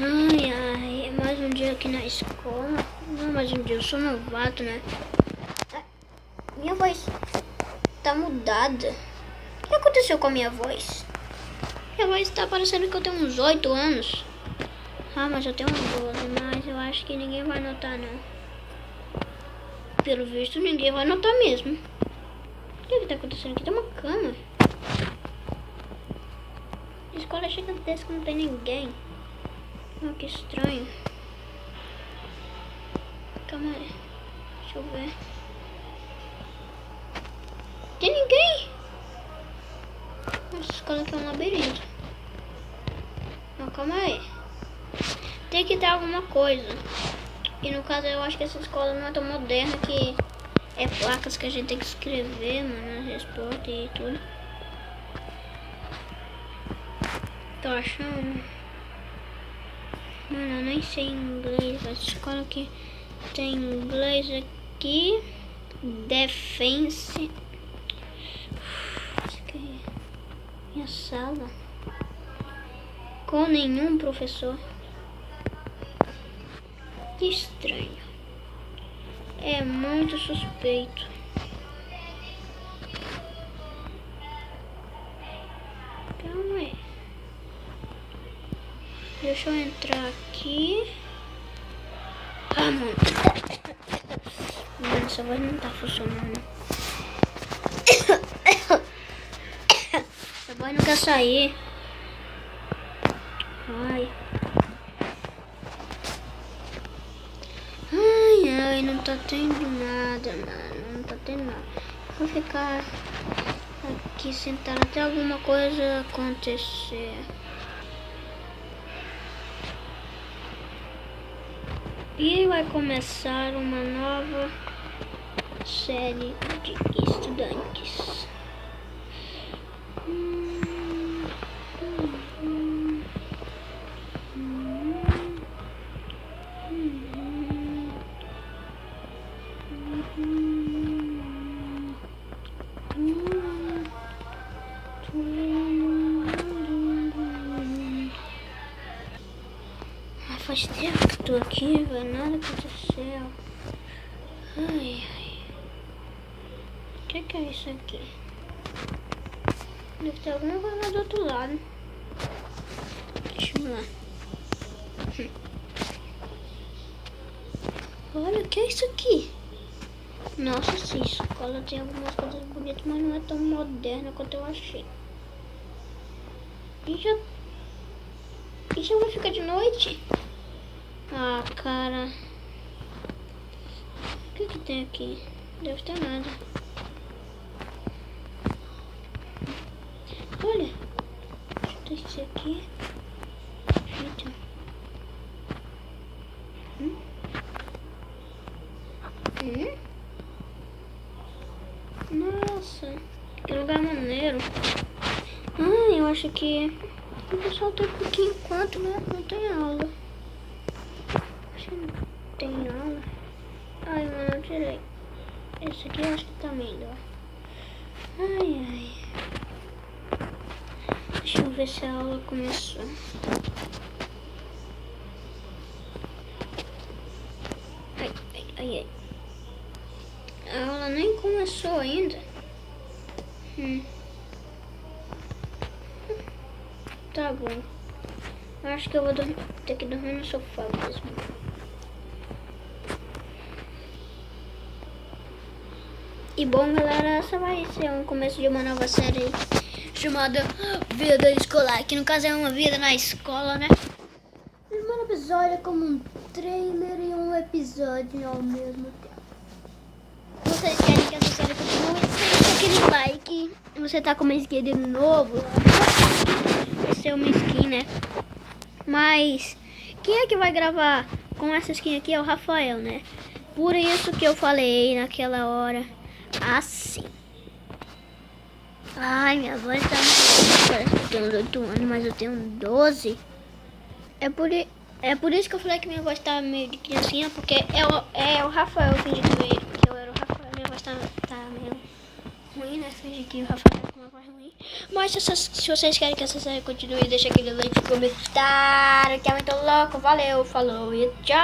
Ai, ai, é mais um dia aqui na escola. Não, mais um dia, eu sou novato, né? Minha voz tá mudada. O que aconteceu com a minha voz? Minha voz tá parecendo que eu tenho uns 8 anos. Ah, mas eu tenho uns 12, mas eu acho que ninguém vai notar, não. Pelo visto, ninguém vai notar mesmo. O que tá acontecendo aqui? Tem uma cama. A escola é gigantesca, não tem ninguém. Oh, que estranho. Calma aí. Deixa eu ver. Tem ninguém? Essa escola aqui é um labirinto. Não, calma aí. Tem que ter alguma coisa. E no caso eu acho que essa escola não é tão moderna, que é placas que a gente tem que escrever, mano, resposta e tudo. Tô achando. Mano, eu nem sei inglês. Essa escola aqui tem inglês aqui. Defense. Acho que é minha sala. Com nenhum professor. Que estranho. É muito suspeito. Calma aí. Deixa eu entrar aqui. Ah, mano. Mano, essa voz não tá funcionando. Essa voz não quer sair. Ai. Ai, não tá tendo nada, mano. Não tá tendo nada. Vou ficar aqui sentado até alguma coisa acontecer. E vai começar uma nova série de estudantes. Faz tempo que tô aqui, velho, nada aconteceu. Ai, ai. O que é isso aqui? Deve ter alguma coisa lá do outro lado. Deixa eu lá. Olha, o que é isso aqui? Nossa, essa escola tem algumas coisas bonitas, mas não é tão moderna quanto eu achei. E já vai ficar de noite? Ah, cara. O que tem aqui? Deve ter nada. Olha. Deixa eu descer aqui. Eita. Nossa. Que lugar maneiro. Ah, eu acho que o pessoal tá por aqui enquanto não tem aula. Tem aula. Ai, mano, eu tirei. Esse aqui eu acho que tá melhor. Ai, ai. Deixa eu ver se a aula começou. Ai, ai, ai, ai. A aula nem começou ainda. Tá bom. Acho que eu vou ter que dormir no sofá mesmo. E bom, galera, essa vai ser um começo de uma nova série chamada Vida Escolar, que no caso é uma vida na escola, né? O primeiro episódio é como um trailer e um episódio ao mesmo tempo. Se vocês querem que essa série continue, deixa aquele like. Se você tá com uma skin de novo, vai ser uma skin, né? Mas quem é que vai gravar com essa skin aqui é o Rafael, né? Por isso que eu falei naquela hora assim. Ai, minha voz tá muito... Parece que eu tenho 8 anos, mas eu tenho 12. É por isso que eu falei que minha voz tá meio de criancinha, porque é o Rafael fingindo que eu era o Rafael. Minha voz tá meio ruim, né? Fingi que o Rafael uma parte ruim. Mas se vocês querem que essa série continue, deixa aquele like, comentário, que é muito louco. Valeu, falou e tchau.